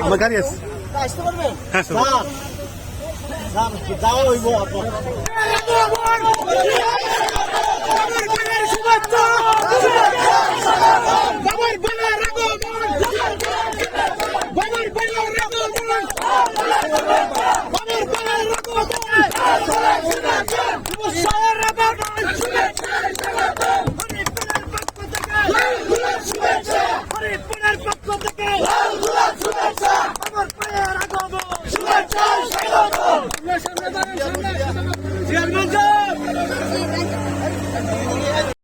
আমার গাড়ি আছে। যাওয়া হইব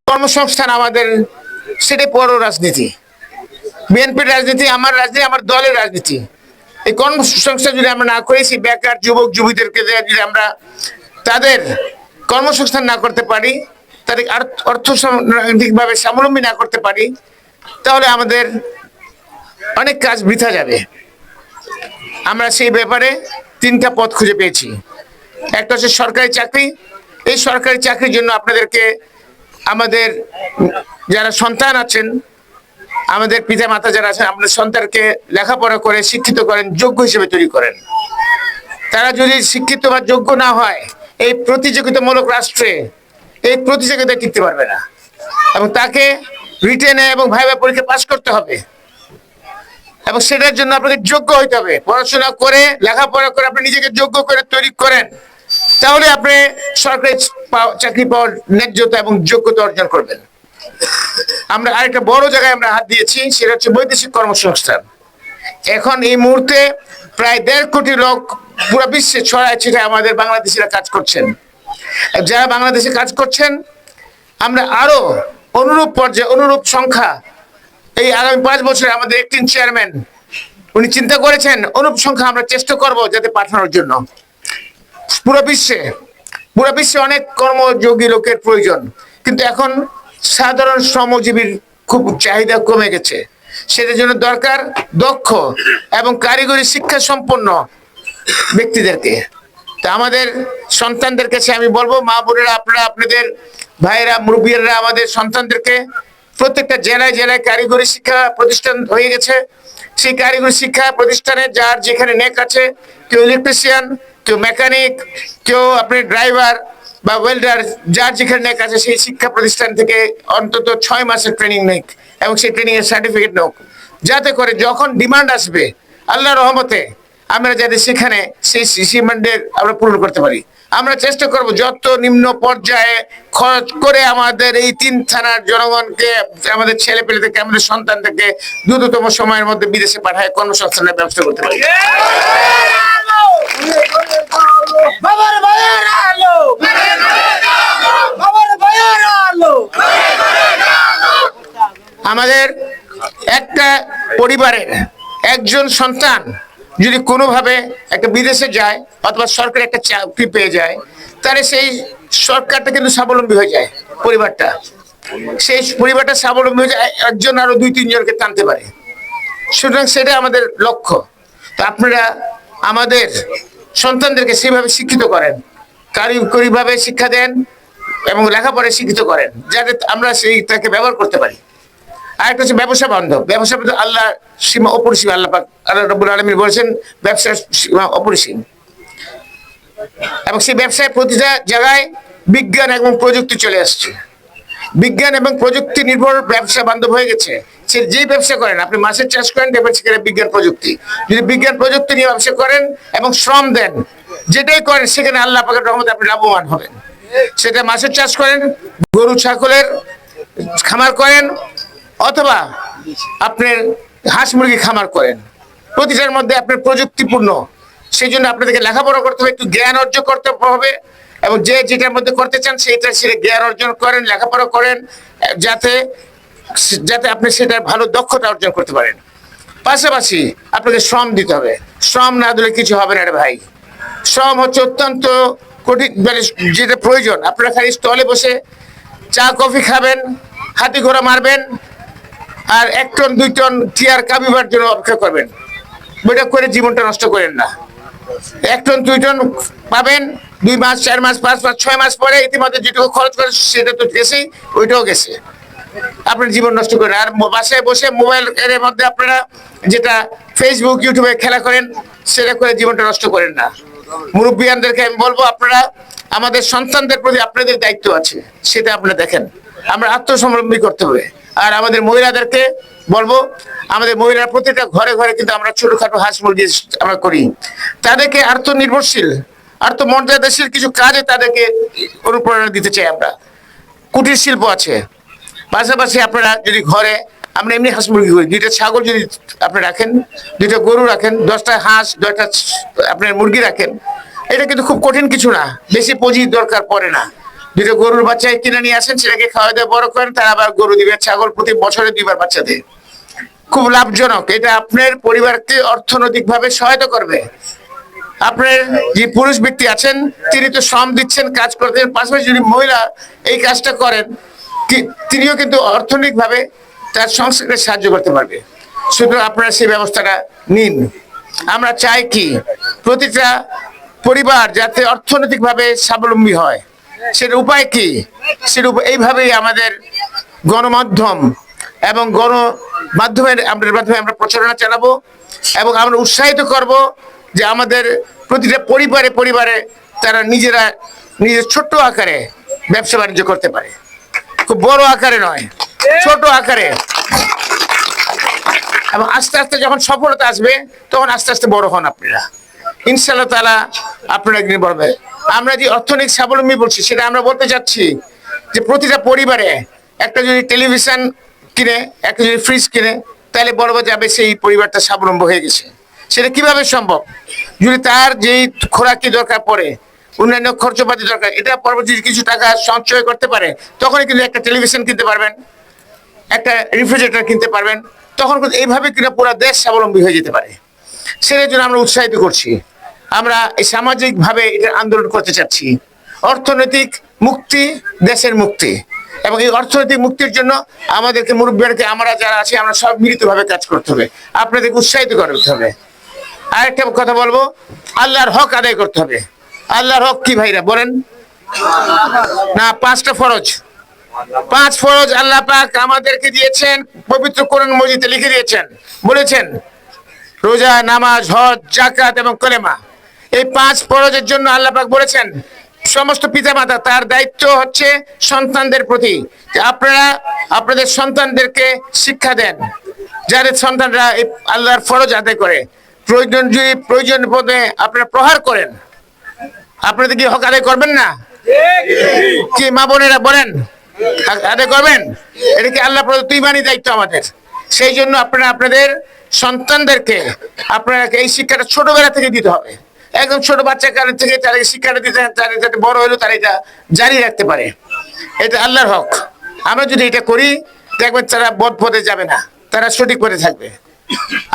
কর্মসংস্থান আমাদের সেটা বড় রাজনীতি। বিএনপির রাজনীতি, আমার রাজনীতি, আমার দলের রাজনীতি। এই কর্মসংস্থান যদি আমরা না করেছি, বেকার যুবক যুবতীদেরকে যদি আমরা তাদের কর্মসংস্থান না করতে পারি, তাদের অর্থনৈতিকভাবে স্বাবলম্বী না করতে পারি, তাহলে আমাদের অনেক কাজ বৃথা যাবে। আমরা সেই ব্যাপারে তিনটা পথ খুঁজে পেয়েছি। একটা হচ্ছে সরকারি চাকরি। এই সরকারি চাকরির জন্য আপনাদেরকে, আমাদের যারা সন্তান আছেন, আমাদের পিতা মাতা যারা আছেন, আমাদের সন্তানকে লেখাপড়া করে শিক্ষিত করেন, যোগ্য হিসেবে তৈরি করেন। তারা যদি শিক্ষিত বা যোগ্য না হয়, এই প্রতিযোগিতামূলক রাষ্ট্রে এই প্রতিযোগিতায় টিকতে পারবে না, এবং তাকে রিটেনে এবং ভাইভা পরীক্ষা পাস করতে হবে, এবং সেটার জন্য আপনাকে যোগ্য হইতে হবে। পড়াশোনা করে, লেখাপড়া করে আপনি নিজেকে যোগ্য করে তৈরি করেন, তাহলে আপনি সরকারি চাকরি পাওয়ার ন্যায্যতা এবং যোগ্যতা অর্জন করবেন। আমরা আরেকটা বড় জায়গায় আমরা হাত দিয়েছি, সেটা হচ্ছে বৈদেশিক কর্মসংস্থান। এখন এই মুহূর্তে প্রায় 1.5 কোটি লোক পুরো বিশ্বে ছড়ায় ছিটায় আমাদের বাংলাদেশিরা কাজ করছেন। যারা বাংলাদেশে কাজ করছেন, আমরা আরো অনুরূপ পর্যায়ে, অনুরূপ সংখ্যা, এই আগামী 5 বছরে আমাদের একদিন চেয়ারম্যান উনি চিন্তা করেছেন, অনুরূপ সংখ্যা আমরা চেষ্টা করব যাতে পাঠানোর জন্য। পুরো বিশ্বে অনেক কর্মযোগী লোকের প্রয়োজন, কিন্তু এখন সাধারণ শ্রমজীবীর খুব চাহিদা কমে গেছে। সেটার জন্য দরকার দক্ষ এবং কারিগরি শিক্ষা সম্পন্ন ব্যক্তিদেরকে। তা আমাদের সন্তানদের কাছে আমি বলবো, মা বোনেরা, আপনারা আপনাদের ভাইয়েরা, মুরব্বীরা আমাদের সন্তানদেরকে, প্রত্যেকটা জেলায় জেলায় কারিগরি শিক্ষা প্রতিষ্ঠান হয়ে গেছে। সেই কারিগরি শিক্ষা প্রতিষ্ঠানে যার যেখানে নেক আছে, কেউ ইলেকট্রিশিয়ান, কেউ মেকানিক, কেউ আপনি ড্রাইভার বা ওয়েল্ডার, যার যেখানে নেক আছে, সেই শিক্ষা প্রতিষ্ঠান থেকে অন্তত 6 মাসের ট্রেনিং নেক এবং সেই ট্রেনিং এর সার্টিফিকেট নোক, যাতে করে যখন ডিমান্ড আসবে আল্লাহর রহমতে আমরা যাতে সেখানে সেই ডিমান্ডের আমরা পূরণ করতে পারি। আমরা চেষ্টা করব যত নিম্ন পর্যায়ে খরচ করে আমাদের এই 3 থানার জনগণকে, আমাদের ছেলে পেলেদেরকে, আমাদের সন্তানদেরকে দ্রুততম সময়ের মধ্যে বিদেশে পাঠায় কর্মসংস্থানের ব্যবস্থা করতে পারি। আমাদের একটা পরিবারের একজন সন্তান যদি কোনোভাবে একটা বিদেশে যায় অথবা সরকারি একটা চাকরি পেয়ে যায়, তাহলে সেই সরকারটা কিন্তু স্বাবলম্বী হয়ে যায়, পরিবারটা স্বাবলম্বী হয়ে যায়, একজন আরো 2-3 জনকে টানতে পারে। সুতরাং সেটা আমাদের লক্ষ্য। তো আপনারা আমাদের সন্তানদেরকে সেভাবে শিক্ষিত করেন, কারিগরি ভাবে শিক্ষা দেন এবং লেখাপড়ায় শিক্ষিত করেন, যাতে আমরা সেইটাকে ব্যবহার করতে পারি। আরেকটা হচ্ছে ব্যবসা বান্ধব। ব্যবসা বান্ধব আল্লাহ সীমা অপরিসীম। আল্লাহ পাক, আল্লাহ রাব্বুল আলামিন বলেছেন ব্যবসার সীমা অপরিসীম, এবং সেই ব্যবসায় প্রতিটা জায়গায় বিজ্ঞান এবং প্রযুক্তি চলে আসছে। বিজ্ঞান এবং প্রযুক্তি নির্ভর ব্যবসা বান্ধব হয়ে গেছে। সে যেই ব্যবসা করেন, আপনি মাছের চাষ করেন, দেখবেন সেখানে বিজ্ঞান প্রযুক্তি। যদি বিজ্ঞান প্রযুক্তি নিয়ে ব্যবসা করেন এবং শ্রম দেন, যেটাই করেন সেখানে আল্লাহ পাকের রহমতে আপনি লাভবান হবেন। সেটা মাছের চাষ করেন, গরু ছাগলের খামার করেন, অথবা আপনার হাঁস মুরগি খামার করেন, প্রতিটার মধ্যে আপনার প্রযুক্তিপূর্ণ। সেই জন্য আপনাদেরকে লেখাপড়া করতে হবে, একটু জ্ঞান অর্জন করতে হবে, এবং যে যেটার মধ্যে করতে চান সেটা জ্ঞান অর্জন করেন, লেখাপড়া করেন, যাতে আপনি সেটা ভালো দক্ষতা অর্জন করতে পারেন। পাশাপাশি আপনাকে শ্রম দিতে হবে। শ্রম না দিলে কিছু হবে না রে ভাই। শ্রম হচ্ছে অত্যন্ত কঠিন, মানে যেটা প্রয়োজন। আপনারা খালি স্টলে বসে চা কফি খাবেন, হাতি ঘোড়া মারবেন, আর 1 টন 2 টন টিয়ার কাবিবার জন্য অপেক্ষা করবেন। ওইটা করে জীবনটা নষ্ট করেন না। 1 টন 2 টন পাবেন 2 মাস, 4 মাস, 5 মাস, 6 মাস পরে ইতিমধ্যে যেটুকু খরচ করে সেটা তো গেছেই, ওইটাও গেছে। আপনার জীবন নষ্ট করেন। আর বাসায় বসে মোবাইল এর মধ্যে আপনারা যেটা ফেসবুক ইউটিউবে খেলা করেন সেটা করে জীবনটা নষ্ট করেন না। মুরব্বিয়ানদেরকে আমি বলবো, আপনারা আমাদের সন্তানদের প্রতি আপনাদের দায়িত্ব আছে, সেটা আপনারা দেখেন। আমরা আত্মসমর্পণ করতে হবে। আর আমাদের মহিলাদেরকে বলবো, আমাদের মহিলার প্রতিটা ঘরে ঘরে কিন্তু আমরা ছোটখাটো হাঁস মুরগি আমরা করি, তাদেরকে আত্মনির্ভরশীল আত্মমর্যাদাশীল কিছু কাজে তাদেরকে অনুপ্রেরণা দিতে চাই আমরা। কুটির শিল্প আছে, পাশাপাশি আপনারা যদি ঘরে আমরা এমনি হাঁস মুরগি করি, 2টা ছাগল যদি আপনি রাখেন, 2টা গরু রাখেন, 10টা হাঁস, 2টা আপনার মুরগি রাখেন, এটা কিন্তু খুব কঠিন কিছু না, বেশি পুঁজির দরকার পড়ে না। 2টা গরুর বাচ্চা কিনে নিয়ে আসেন, সেটাকে খাওয়া দিয়ে বড় করেন, তারা আবার গরু দিবে, ছাগল প্রতি বছরে 2বার বাচ্চা দেয়, খুব লাভজনক। এটা আপনার পরিবারকে অর্থনৈতিকভাবে সহায়তা করবে। আপনার যে পুরুষ ব্যক্তি আছেন তিনি তো শ্রম দিচ্ছেন, কাজ করতেন, পাশাপাশি যদি মহিলা এই কাজটা করেন তিনিও কিন্তু অর্থনৈতিকভাবে তার সংসারকে সাহায্য করতে পারবে। শুধু আপনারা সেই ব্যবস্থাটা নিন। আমরা চাই কি প্রতিটা পরিবার যাতে অর্থনৈতিকভাবে স্বাবলম্বী হয়, সেটার উপায় কি? সেটা এইভাবেই আমাদের গণমাধ্যম এবং গণমাধ্যমের মাধ্যমে আমরা প্রচারণা চালাবো এবং আমরা উৎসাহিত করব যে আমাদের প্রতিটা পরিবারে পরিবারে তারা নিজেরা নিজের ছোট্ট আকারে ব্যবসা বাণিজ্য করতে পারে, খুব বড় আকারে নয়, ছোট আকারে। এবং আস্তে আস্তে যখন সফলতা আসবে তখন আস্তে আস্তে বড় হন আপনারা, ইনশাআল্লাহ তাআলা আপনারা একদিন বলবে। আমরা যে অর্থনৈতিক স্বাবলম্বী বলছি সেটা আমরা বলতে চাচ্ছি যে প্রতিটা পরিবারে একটা যদি টেলিভিশন কিনে, একটা যদি ফ্রিজ কিনে, তাহলে বলবো যাবে সেই পরিবারটা স্বাবলম্বী হয়ে গেছে। সেটা কিভাবে সম্ভব? যদি তার যেই খোরাকি দরকার পড়ে, অন্যান্য খরচপাতি দরকার, এটা পরবর্তী কিছু টাকা সঞ্চয় করতে পারে, তখনই কিন্তু একটা টেলিভিশন কিনতে পারবেন, একটা রেফ্রিজারেটর কিনতে পারবেন, তখন কিন্তু এইভাবে কিনা পুরো দেশ স্বাবলম্বী হয়ে যেতে পারে। সেটার জন্য আমরা উৎসাহিত করছি। আমরা এই সামাজিকভাবে এটা আন্দোলন করতে চাচ্ছি। অর্থনৈতিক মুক্তি দেশের মুক্তি, এবং এই অর্থনৈতিক মুক্তির জন্য আমাদেরকে মুরব্বীদেরকে আমরা যারা আছি আমরা সব মিলিতভাবে কাজ করতে হবে, আপনাদেরকে উৎসাহিত করতে হবে। আরেকটা কথা বলবো, আল্লাহর হক আদায় করতে হবে। আল্লাহর হক কি ভাইরা বলেন না? 5টা ফরজ, 5 ফরজ আল্লাহ পাক আমাদেরকে দিয়েছেন, পবিত্র কোরআন মজিদে লিখে দিয়েছেন, বলেছেন রোজা, নামাজ, হজ, যাকাত এবং কলেমা। এই 5 ফরজের জন্য আল্লাহ পাক বলেছেন সমস্ত পিতামাতা তার দায়িত্ব হচ্ছে সন্তানদের প্রতি, যে আপনারা আপনাদের সন্তানদেরকে শিক্ষা দেন, যাদের সন্তানরা এই আল্লাহর ফরজ আদায় করে। প্রয়োজন পদে আপনারা প্রহার করেন, আপনাদের কি হক আদায় করবেন না? কি মা বোনেরা বলেন, আদায় করবেন? এটা কি আল্লাহ প্রদত্ত ঈমানি দায়িত্ব আমাদের। সেই জন্য আপনারা আপনাদের সন্তানদেরকে আপনারা এই শিক্ষাটা ছোটবেলা থেকে দিতে হবে। একদম ছোট বাচ্চা কালের থেকে তাদেরকে শিক্ষাটা দিতে, তারা যাতে বড় হলেও তারা এটা জারি রাখতে পারে। এটা আল্লাহর হক। আমরা যদি এটা করি দেখবেন তারা বদ পথে যাবে না, তারা সঠিক পথে থাকবে।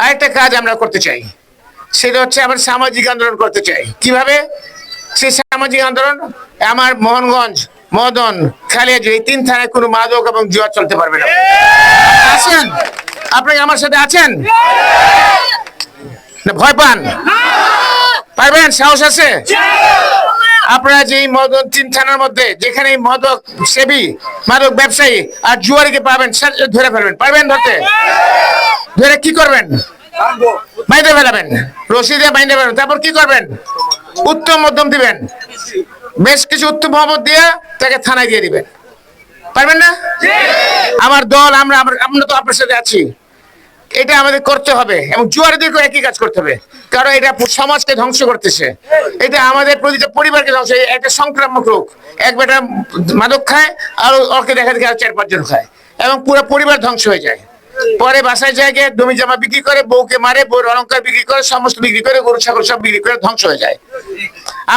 আরেকটা কাজ আমরা করতে চাই, সেটা হচ্ছে আমরা সামাজিক আন্দোলন করতে চাই। কিভাবে সেই সামাজিক আন্দোলন? আমার মোহনগঞ্জ, মদন, খালিয়াজুড়ি এই 3 থানায় কোনো মাদক এবং জুয়া চলতে পারবে না। আছেন আপনাকে আমার সাথে আছেন না? ভয় পান? পারবেন? সাহস আছে? আপনারা যে মদন 3 থানার মধ্যে যেখানে মাদক সেবী, মাদক ব্যবসায়ী আর জুয়ারিকে পাবেন, ধরে ফেলবেন, পারবেন ধরতে? ধরে কি করবেন? বাইরে ফেলাবেন, রশি দিয়ে বাইরে ফেলবেন। তারপর কি করবেন? উত্তম মধ্যম দিবেন, বেশ কিছু উত্তম মহব্বত দিয়ে তাকে থানায় দিয়ে দিবেন। পারবেন না? আমার দল, আমরা তো আপনার সাথে আছি। এটা আমাদের করতে হবে এবং জুয়ারিদেরকেও একই কাজ করতে হবে, কারণ এটা সমাজকে ধ্বংস করতেছে। এটা আমাদের প্রতিটা পরিবারকে ধ্বংস, একটা সংক্রামক রোগ। এক বেটা মাদক খায় আর ওকে দেখা দেখে আর 4-5 জন খায় এবং পুরো পরিবার ধ্বংস হয়ে যায়। পরে বাসায় জায়গায় জমি জমা বিক্রি করে, বউকে মারে, বউর অলংকার বিক্রি করে, সমস্ত বিক্রি করে, গরু ছাগল সব বিক্রি করে ধ্বংস হয়ে যায়।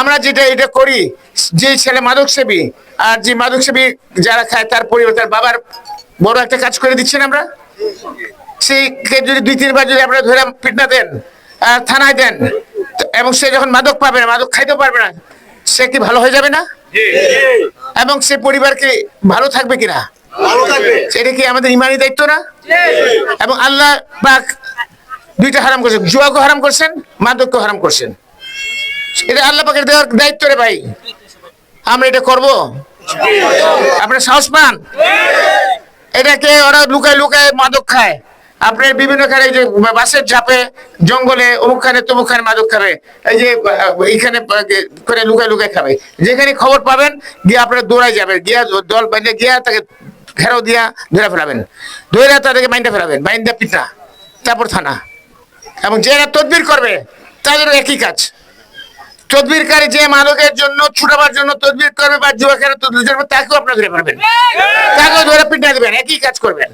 আমরা যেটা এটা করি, যে ছেলে মাদক সেবী আর যে মাদক সেবী যারা খায় তার পরিবার, তার বাবার বড় একটা কাজ করে দিচ্ছেন আমরা। সেইকে যদি 2-3 বার যদি আপনারা ধরে পিটনা দেন আর থানায় দেন, এবং সে যখন মাদক পাবে না, মাদক খাইতেও পারবে না, সে কি ভালো হয়ে যাবে না? এবং সে পরিবারকে ভালো থাকবে কিনা? এটা কি আমাদের ইমানি দায়িত্ব না? এবং আল্লাহ পাক 2টা হারাম করেছেন, জুয়াকে হারাম করছেন, মাদককে হারাম করছেন। এটা আল্লাহ পাকের দেওয়ার দায়িত্ব রে ভাই। আমরা এটা করব? আপনারা সাহস পান? এটাকে ওরা লুকায় লুকায় মাদক খায়। আপনার বিভিন্ন খানে যে বাসের ঝাপে জঙ্গলে অমুকখানে তমুকখানে মাদক খাবে, এই যে এইখানে করে লুকায় লুকায় খাবে। যেখানে খবর পাবেন গিয়ে আপনারা দৌড়ায় যাবেন, গিয়া দল বাইন্দে গিয়া তাকে ঘেরাও দিয়া ধরে ফেলাবেন, ধরে তাদেরকে মাইন্ডা ফেলাবেন, মাইন্ডা পিটা, তারপর থানা। এবং যারা তদবির করবে তাদেরও একই কাজ। তদবিরকারী যে মাদকের জন্য ছুটাবার জন্য তদবির করবে বা যুবকের তদবির করবে তাকেও আপনারা ধরে পারবেন, তাকেও ধরে পিটা দেবেন, একই কাজ করবেন।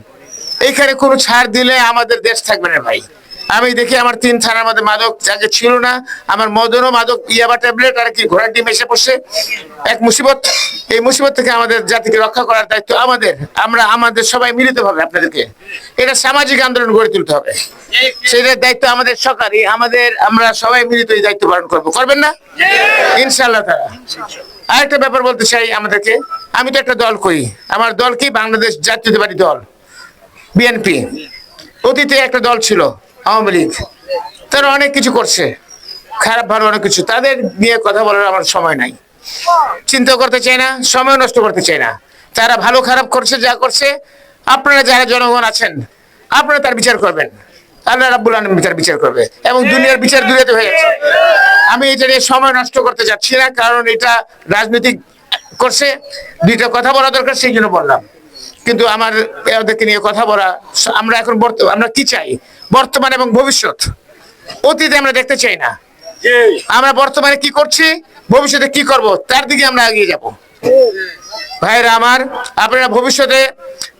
এইখানে কোনো ছাড় দিলে আমাদের দেশ থাকবে না ভাই। আমি দেখি আমার 3 থানার মধ্যে মাদক আগে ছিল না, আমার মদনও মাদক ইয়াবা ট্যাবলেট আর কি ঘোড়ার ডিম এসে পড়ছে, এক মুসিবত। এই মুসিবত থেকে আমাদের জাতিকে রক্ষা করার দায়িত্ব আমাদের। আমরা আমাদের সবাই মিলিত ভাবে আপনাদেরকে এটা সামাজিক আন্দোলন গড়ে তুলতে হবে, সেটার দায়িত্ব আমাদের সরকারি, আমরা সবাই মিলিত এই দায়িত্ব পালন করবো, করবেন না ইনশাআল্লাহ তাআলা। আরেকটা ব্যাপার বলতে চাই আমাদেরকে, আমি তো একটা দল করি, আমার দল কি বাংলাদেশ জাতীয়তাবাদী দল বিএনপি। অতীতে একটা দল ছিল আওয়ামী লীগ, তারা অনেক কিছু করছে, খারাপ ভালো অনেক কিছু, তাদের নিয়ে কথা বলার আমার সময় নাই, চিন্তা করতে চাই না, সময় নষ্ট করতে চাই না। তারা ভালো খারাপ করছে, যা করছে আপনারা যারা জনগণ আছেন আপনারা তার বিচার করবেন, আল্লাহ রাব্বুল আলামিন বিচার করবে, এবং দুনিয়ার বিচার দুনিয়াতে হয়ে যাচ্ছে। আমি এটা নিয়ে সময় নষ্ট করতে যাচ্ছি না, কারণ এটা রাজনৈতিক করছে, দুইটা কথা বলা দরকার সেই জন্য বললাম। কিন্তু আমার ওদেরকে নিয়ে কথা বলা, আমরা এখন আমরা কি চাই বর্তমান এবং ভবিষ্যৎ, অতীতে আমরা দেখতে চাই না। আমরা বর্তমানে কি করছি, ভবিষ্যতে কি করব, তার দিকে আমরা এগিয়ে যাব। ভাইরা আমার, আপনারা ভবিষ্যতে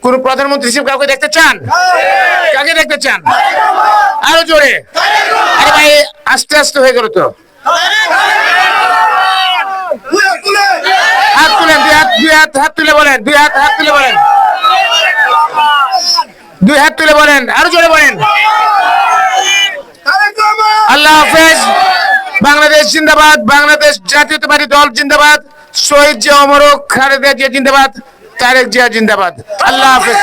কোন প্রধানমন্ত্রী হিসেবে কাউকে দেখতে চান? কাকে দেখতে চান? আরো জোরে। আরে ভাই আস্তে আস্তে হয়ে গেল তো। হাত তুলেন, হাত তুলে বলেন, হাত তুলে বলেন, 2 হাত তুলে বলেন, আরো জোরে বলেন। আল্লাহ হাফেজ। বাংলাদেশ জিন্দাবাদ, বাংলাদেশ জাতীয়তাবাদী দল জিন্দাবাদ, শহীদ জিয়া, অমর হোক খালেদা জিয়া জিন্দাবাদ, তারেক জিয়া জিন্দাবাদ। আল্লাহ হাফেজ।